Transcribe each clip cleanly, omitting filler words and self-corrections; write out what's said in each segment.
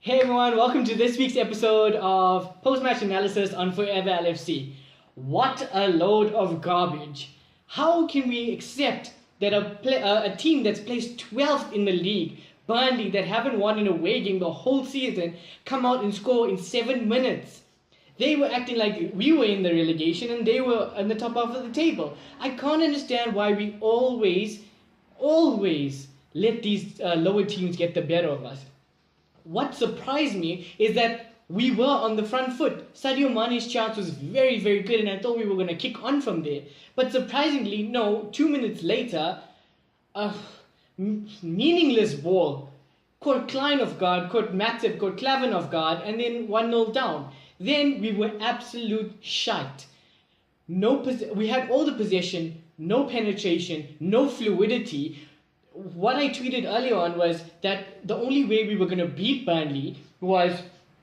Hey everyone, welcome to this week's episode of Post-Match Analysis on Forever LFC. What a load of garbage. How can we accept that a team that's placed 12th in the league, Burnley, that haven't won an away game the whole season, come out and score in 7 minutes? They were acting like we were in the relegation and they were on the top half of the table. I can't understand why we always let these lower teams get the better of us. What surprised me is that we were on the front foot. Sadio Mane's chance was very, very good and I thought we were going to kick on from there. But surprisingly, no, 2 minutes later, a meaningless ball caught Klein off guard, caught Matip, caught Klavan off guard, and then 1-0 down. Then we were absolute shite. We had all the possession, no penetration, no fluidity. What I tweeted earlier on was that the only way we were going to beat Burnley was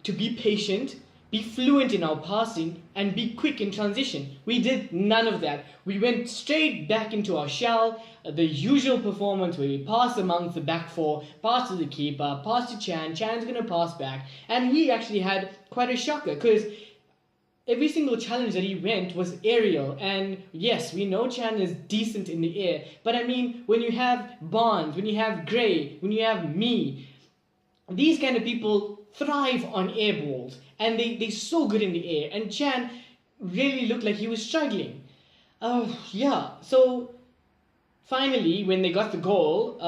to be patient, be fluent in our passing, and be quick in transition. We did none of that. We went straight back into our shell, the usual performance where we pass amongst the back four, pass to the keeper, pass to Chan's going to pass back, and we actually had quite a shocker because every single challenge that he went was aerial, and yes, we know Chan is decent in the air, but I mean, when you have Barnes, when you have Gray, when you have me, these kind of people thrive on air balls, and they're so good in the air, and Chan really looked like he was struggling. So finally, when they got the goal,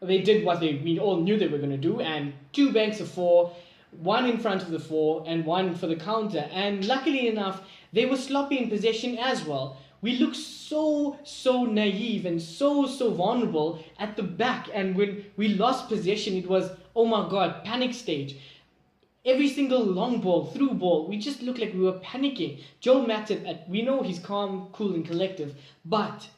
they did what we all knew they were going to do, and 2 banks of 4, 1 in front of the 4 and 1 for the counter, and luckily enough they were sloppy in possession as well. We looked so naive and so vulnerable at the back, and when we lost possession it was, oh my god, panic stage. Every single long ball, through ball, we just looked like we were panicking. Joel Matip, we know he's calm, cool and collective, but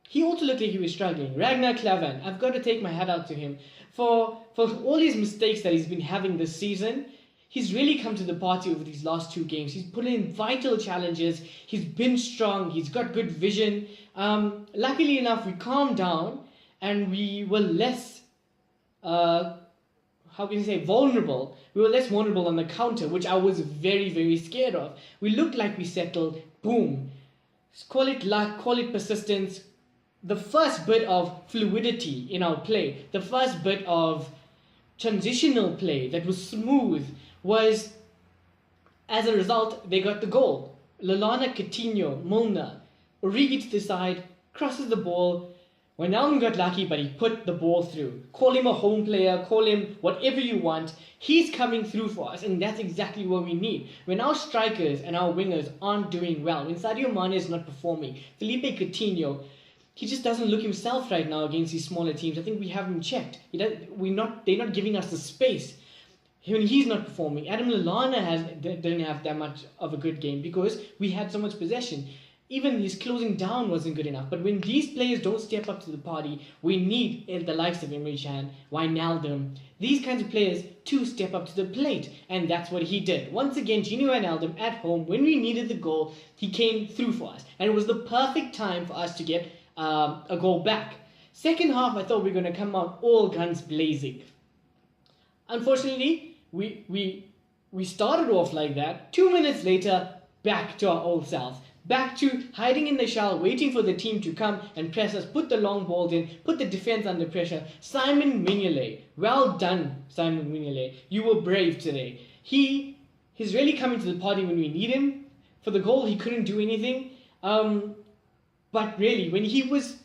he also looked like he was struggling. Ragnar Klavan, I've got to take my hat out to him. For all his mistakes that he's been having this season, he's really come to the party over these last 2 games. He's put in vital challenges. He's been strong. He's got good vision. Luckily enough, we calmed down and we were less, vulnerable. We were less vulnerable on the counter, which I was very, very scared of. We looked like we settled. Boom. Call it luck, call it persistence. The first bit of fluidity in our play, the first bit of transitional play that was smooth was, as a result, they got the goal. Lallana, Coutinho, Milner, Origi to the side, crosses the ball. Wijnaldum got lucky, but he put the ball through. Call him a home player, call him whatever you want. He's coming through for us, and that's exactly what we need. When our strikers and our wingers aren't doing well, when Sadio Mane is not performing, Felipe Coutinho, he just doesn't look himself right now against these smaller teams. I think we have him checked. They're not giving us the space. When he's not performing, Adam Lallana didn't have that much of a good game because we had so much possession. Even his closing down wasn't good enough. But when these players don't step up to the party, we need the likes of Emre Can, Wijnaldum, these kinds of players to step up to the plate. And that's what he did. Once again, Gini Wijnaldum at home, when we needed the goal, he came through for us. And it was the perfect time for us to get a goal back. Second half, I thought we were going to come out all guns blazing. Unfortunately, we started off like that. 2 minutes later, back to our old selves. Back to hiding in the shell, waiting for the team to come and press us, put the long balls in, put the defense under pressure. Simon Mignolet, well done, Simon Mignolet. You were brave today. He's really coming to the party when we need him. For the goal, he couldn't do anything. But really, when he was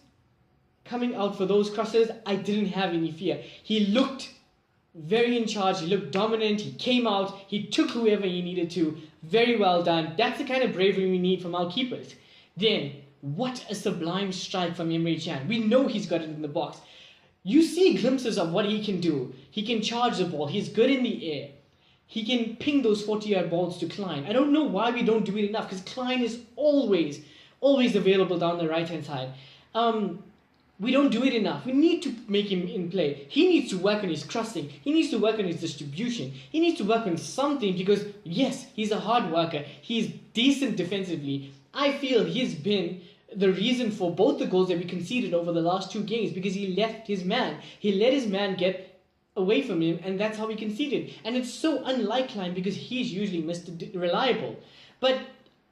coming out for those crosses, I didn't have any fear. He looked very in charge. He looked dominant. He came out. He took whoever he needed to. Very well done. That's the kind of bravery we need from our keepers. Then, what a sublime strike from Emre Can. We know he's got it in the box. You see glimpses of what he can do. He can charge the ball. He's good in the air. He can ping those 40-yard balls to Klein. I don't know why we don't do it enough because Klein is always available down the right-hand side. We don't do it enough. We need to make him in play. He needs to work on his crossing. He needs to work on his distribution. He needs to work on something because, yes, he's a hard worker. He's decent defensively. I feel he's been the reason for both the goals that we conceded over the last 2 games because he left his man. He let his man get away from him, and that's how we conceded. And it's so unlike Klein because he's usually Mr. Reliable. But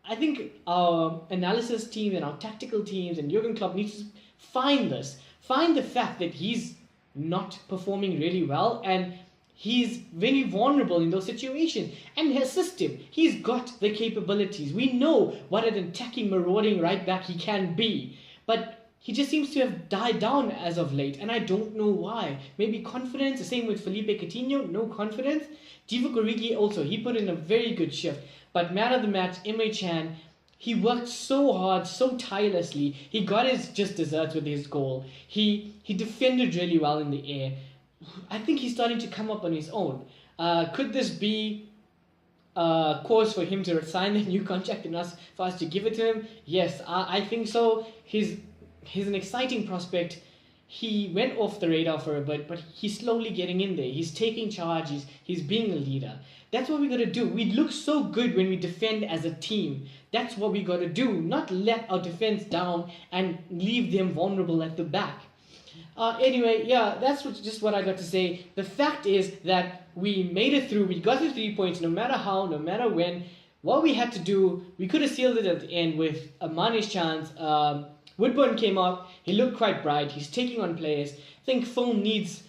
I think our analysis team and our tactical teams and Jurgen Klopp needs to find the fact that he's not performing really well and he's very vulnerable in those situations, and his system, he's got the capabilities. We know what an attacking, marauding right back he can be, but he just seems to have died down as of late, and I don't know why. Maybe confidence, the same with Felipe Coutinho, no confidence. Divock Origi also, he put in a very good shift, but man of the match, Emre Can, he worked so hard, so tirelessly. He got his just desserts with his goal. He defended really well in the air. I think he's starting to come up on his own. Could this be cause for him to sign the new contract and for us to give it to him? Yes, I think so. He's an exciting prospect. He went off the radar for a bit, but he's slowly getting in there. He's taking charge. He's being a leader. That's what we got to do. We look so good when we defend as a team. That's what we got to do. Not let our defense down and leave them vulnerable at the back. Anyway, yeah, that's just what I got to say. The fact is that we made it through. We got the 3 points no matter how, no matter when. What we had to do, we could have sealed it at the end with a Mane's chance. Woodburn came out. He looked quite bright. He's taking on players. I think Phil needs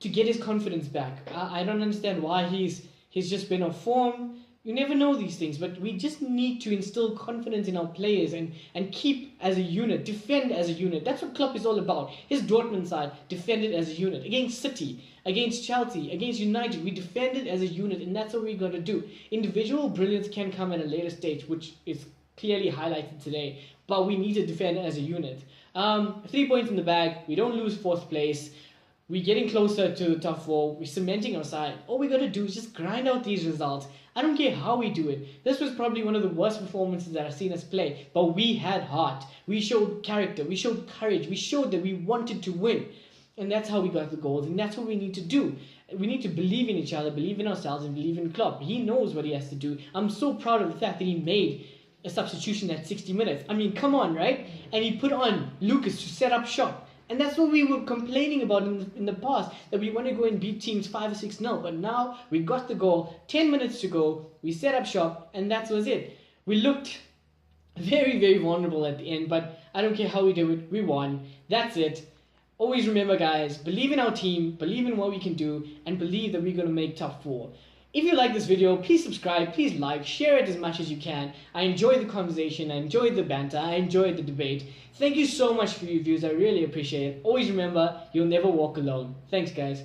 to get his confidence back. I don't understand why he's just been off form. You never know these things, but we just need to instill confidence in our players and keep as a unit, defend as a unit. That's what Klopp is all about. His Dortmund side defended as a unit. Against City, against Chelsea, against United, we defended as a unit, and that's what we got to do. Individual brilliance can come at a later stage, which is clearly highlighted today, but we need to defend as a unit. 3 points in the bag. We don't lose 4th place. We're getting closer to the top 4. We're cementing our side. All we got to do is just grind out these results. I don't care how we do it. This was probably one of the worst performances that I've seen us play. But we had heart. We showed character. We showed courage. We showed that we wanted to win. And that's how we got the goals. And that's what we need to do. We need to believe in each other, believe in ourselves, and believe in Klopp. He knows what he has to do. I'm so proud of the fact that he made a substitution at 60 minutes. I mean, come on, right? And he put on Lucas to set up shop. And that's what we were complaining about in the past, that we want to go and beat teams 5 or 6-0. But now we got the goal, 10 minutes to go, we set up shop, and that was it. We looked very, very vulnerable at the end, but I don't care how we do it, we won. That's it. Always remember, guys, believe in our team, believe in what we can do, and believe that we're going to make top 4. If you like this video, please subscribe, please like, share it as much as you can. I enjoyed the conversation, I enjoyed the banter, I enjoyed the debate. Thank you so much for your views, I really appreciate it. Always remember, you'll never walk alone. Thanks, guys.